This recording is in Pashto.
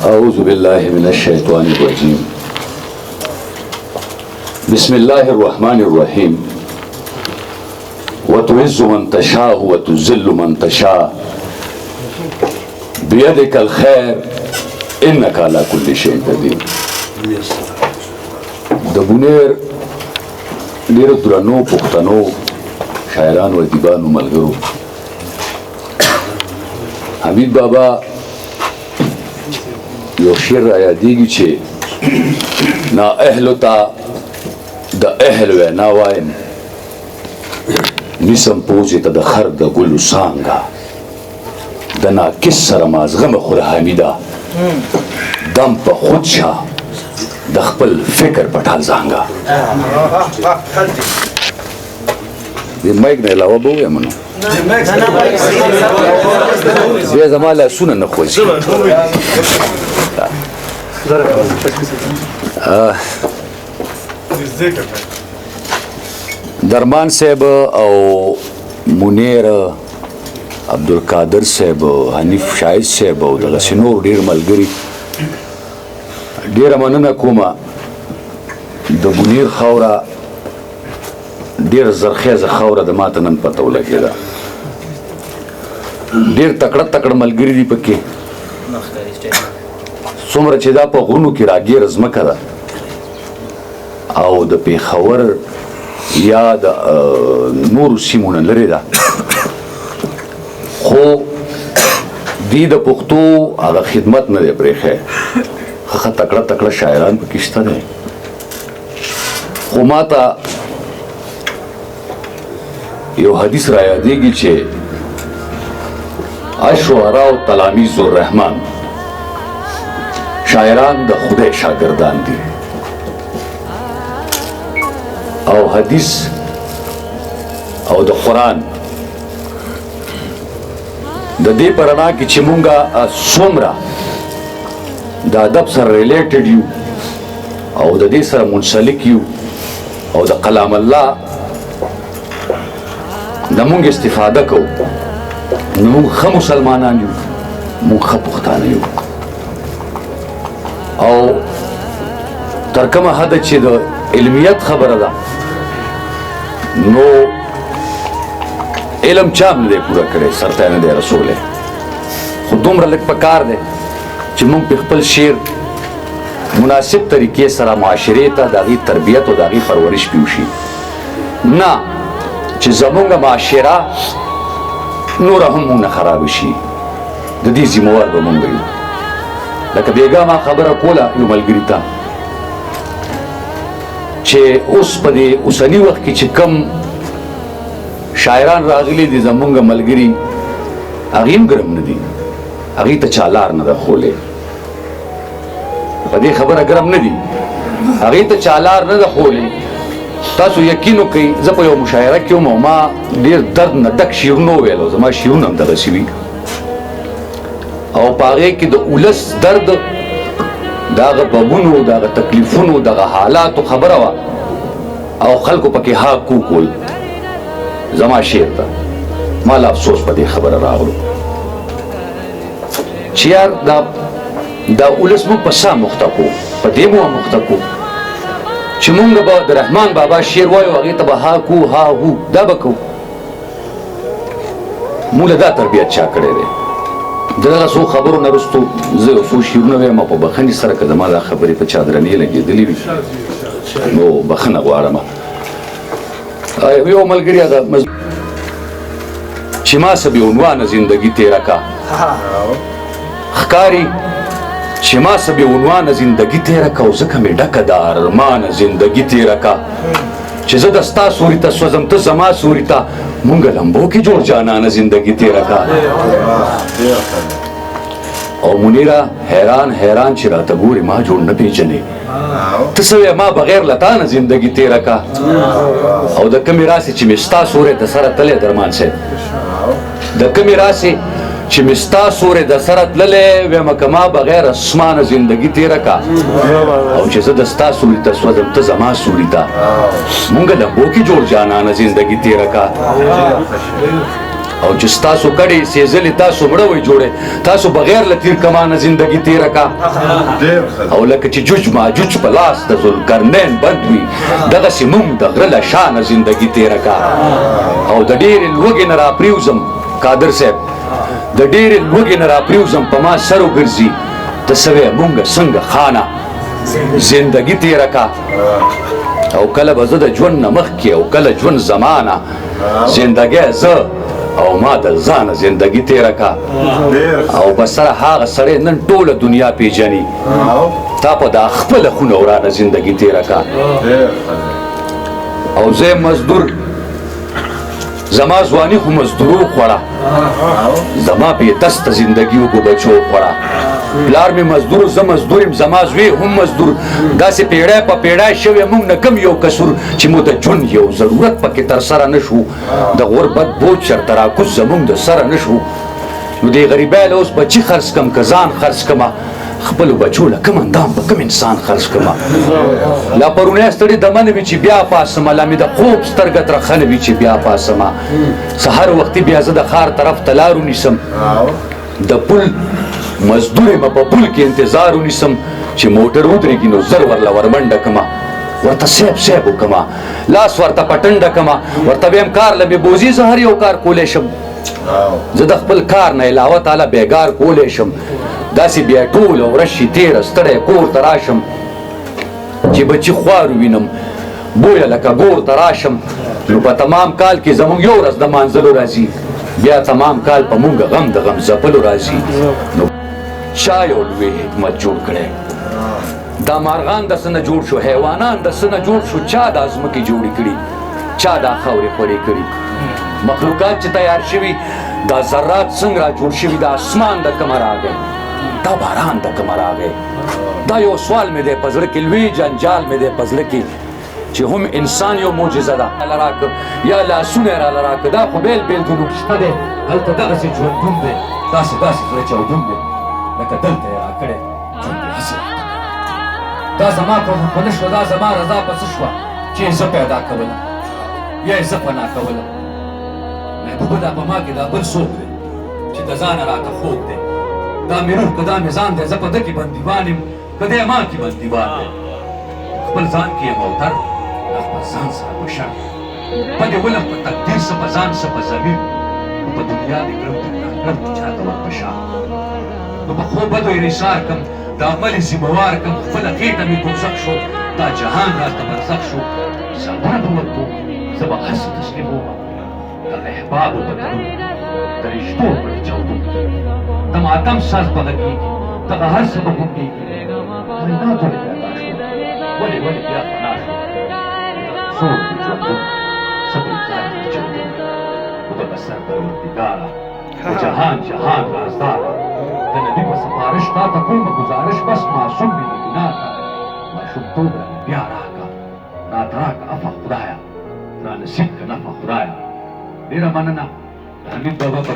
أعوذ بالله من الشيطان الرجيم بسم الله الرحمن الرحيم وتعز من تشاء وتذل من تشاء بيدك الخير إنك على كل شيء قدير. د بونیر ډېرو درنو پښتنو شاعرانو ادیبانو ملګرو حمید بابا یو شعر را یادېږي چې نا اهلو ته د اهل وینا وایم نیسم پوزې ته د خر د ګلو څانګه د ناکس سره مازغه مه خوره حمیده دم په خود شه د خپل فکر پټال زانګه د مایک نه علاوه به ووایم نو بیا زما لاسونه نه خوځي درمان صاحب او منیر عبدالقادر صاحب حنیف شاهد صاحب او دغسې نور ډېر ملګري ډېره مننه کومه د منیر خاوره ډېر زرخیزه خاوره د ماته نن پته ولګېده ډېر تکړه تکړه ملګري دي پکې څومره چې دا په غرونو کې راګیره ځمکه ده او د پېښور یا د نورو سیمو نه لرې ده خو دوی د پښتو هغه خدمت نه دی پرېښی ښه تکړه تکړه شاعران پکې شته دی خو ما ته یو حدیث را یادېږي چې الشعراء تلامیذ الرحمن شاعران د خدای شاګردان دي او حدیث او د قرآن د دې په رڼا کې چې مونږه څومره د ادب سره ریلیټډ یو او د دې سره منسلک یو او د کلام الله د مونږ استفاده کوو نو مونږ ښه مسلمانان یو مونږ ښه پښتانه یو او تر کومه حده چې د علمیت خبره ده نو علم چا هم نه دی پوره کړی سرته نه دی رسولی خو دومره لږ پکار دی چې موږ په خپل شعر مناسب طریقې سره معاشرې ته د هغې تربیت او د هغې پرورش پې وشي نه چې زمونږ معاشره نوره هم مونږ نه خرابه شي د دې ذمهوار به مونږ یو لکه بیګا ما خبره کوله یو ملګري ته چې اوس په دې اوسني وخت کې چې کم شاعران راغلي دي زمونږ ملګري هغې هم ګرم نه دي هغې ته چا لار نه ده ښولې په دې خبره ګرم نه دي هغې ته چا لار نه ده ښولې تاسو یقین وکئ زه په یو مشاعره کې وم او ما ډېر درد نه ډک شعرونه وویل او زما شعرونه هم دغسې وي او په هغې کې د ولس درد د هغه ببونو د هغه تکلیفونو دغه حالاتو خبره وه او خلکو پکې ها کوکول زما شعر ته ما له افسوس په دې خبره راغلو چې یار دا ولس مونږ په څه مخته کړو په دې مو مخته کړو چې مونږ به د رحمان بابا شعر وایو هغې ته به ها کو ها هو دا به کوو مونږ له دا تربیت چا کړی دی د دغه څو خبرو نه وروستو زه یو څو شعرونه وایم او په بښنې سره که زما دا خبرې په چا درنې لګېدلې وي نو بښنه غواړم یو ملګري ده چې ما څه بې عنوانه زندګي تېره کا ښکاري چې ما څه بې عنوانه زندګي تېره کا او ځکه مې ډکه د ارمانه زندګي تېره کا چې زه د ستا سوري ته سوځم ته زما سوري ته مونږ لمبو کې جوړ جانانه زندګي تېره کا او منیره حیران حیران چې راته ګورې ما جوړ نه پېژنې ته څه وایې ما بغیر له تا نه زندګي تېره کا او د کمې راسې چې مې ستا سوری د سره تللی درمان صاحب د کمې راسې چې مې ستا سوری د سره تللی ویمه که ما بغیر اسمانه زندګي تېره کا او چې زه د ستا سوري ته سوځم ته زما سوري ته مونږ لمبو کې جوړ جانانه زندګي تېره کا او چې ستاسو کړي سېزلې تاسو مړه وئ جوړې تاسو بغیر له تیر کمانه زندگی تېره کا او لکه چې جوج ماجوج په لاس د ذوالقرنین بند وي دغسې موږ د غره له شانه زندگی تېره کا او د ډېرې لوږې نه راپرېوځم قادر صاحب د ډېرې لوږې نه راپرېوځم په ما سر وګرځي ته سوی مونږ څنګه خانه زندگی تېره کا او کله به زه د ژوند نه مخکې او کله ژوند زمانه زندګۍ زه او ما د ځانه زندگی تېره کا او په سره هغه سړی نن ټوله دنیا پیژني تا په دا خپله خونه ورانه زندگی تېره کا او زه مزدور زما ځواني خو مزدورو خوړه زما بې دسته زندګي وګو بچو خوړه پلار مې مزدور زه مزدور یم زما زوی هم مزدور داسې پیړی په پیړی شوی موږ نه کم یو کسور چې مو د ژوند یو ضرورت پکې ترسره نه شو د غربت بوج چرته راکوز زموږ د سره نه شو نو دې غریبۍ له اوس بچي خرڅ کم که ځان خرڅ کمه خپلو بچو له کم اندام به کم انسان خرڅ کمه لا پرونی ستړي دمه نه وي چې بیا پاسمه لا مې د خوب سترګه ترخه نه وي چې بیا پاسمه سهار وختي بیا زه د ښار طرف ته لار ونیسم د پل مزدور یم په پل کې انتظار ونیسم چې موټر ودرېږي نو زر ورله ورمنډه کمه ورته سیب سیب وکمه لاس ورته پټنډه کمه ورته ویم کار له مې بوځي زه هر یو کار کولی شم زه د خپل کار نه علاوه تعالی بیګار کولی شم داسې بیا ټوله ورځ شي تېره ستړی کور ته راشم چې بچي خوار ووینم بویه لکه ګور ته راشم نو په تمام کال کې زموږ یو ورځ د مانځلو راځي بیا تمام کال په مونږ غم د غم ځپلو راځي نو چا یو لوی حکمت جوړ کړی دا مارغان د څه نه جوړ شو حیوانان د څه نه جوړ شو چا دا ځمکې جوړې کړي چا دا خاورې خورې کړي مخلوقات چې تیار شوي دا ذرات څنګه را جوړ شوي دا اسمان د کومه راغی دا باران د کومه راغی دا یو سوال مې دی په زړه کې لوی جنجال مې دی په زړه کې چې هم انسان یو معجزه ده راله راکړه یا لاسونه یې راله راکړه دا خو بیل بیل جنوب شته دی هلته دغسې ژوندون دی داسې داسې زړه چاودون دی لکه دلته یې راکړی ژوند یې هسې راکړی دا زما په نه شوه دا زما رضا په څه شوه چې یې زه پیدا کولم یا یې زه فنا کولم محبوبه دا په ما کې دا بل څوک دی چې د ځانه راته خوږ دی دا مې روح که دا مې ځان دی زه په ده کې بندیوان یم که دی ما کې بندیوان دی خپل ځان کې یم اوتر له خپل ځان سره بشر بدې ولم په تقدیر څه په ځان څه په ضمیر نو په دنیا دې کړم تکرار کړم چاته ورپشا نو په ښو بدو یې نثار کړم د عمل یې ذمهوار کړم خپله خېټه مې دوزخ شو دا جهان راته برزخ شو سبا به ورکوم زه به هسې تسلیمومه د احبابو په تړون د رشتو په چاودون د ماتم ساز به غږېږي دغه هر څه به ګونګېږي کائنات ولې پیدا شو ولې بیا فنا شو څوک دې ژوندون څه به یې ځان کې چاودون خو دغه سر پروردګاره د جهان رازداره د نبي په سفارش تا ته کومه ګزارش بس معصوم مې له ګناه کا ماشومتوب رانه بیا راکړه راته راکړه عفه خدایه را نصیب که نفه خدایه ډېره مننه د حمید بابا په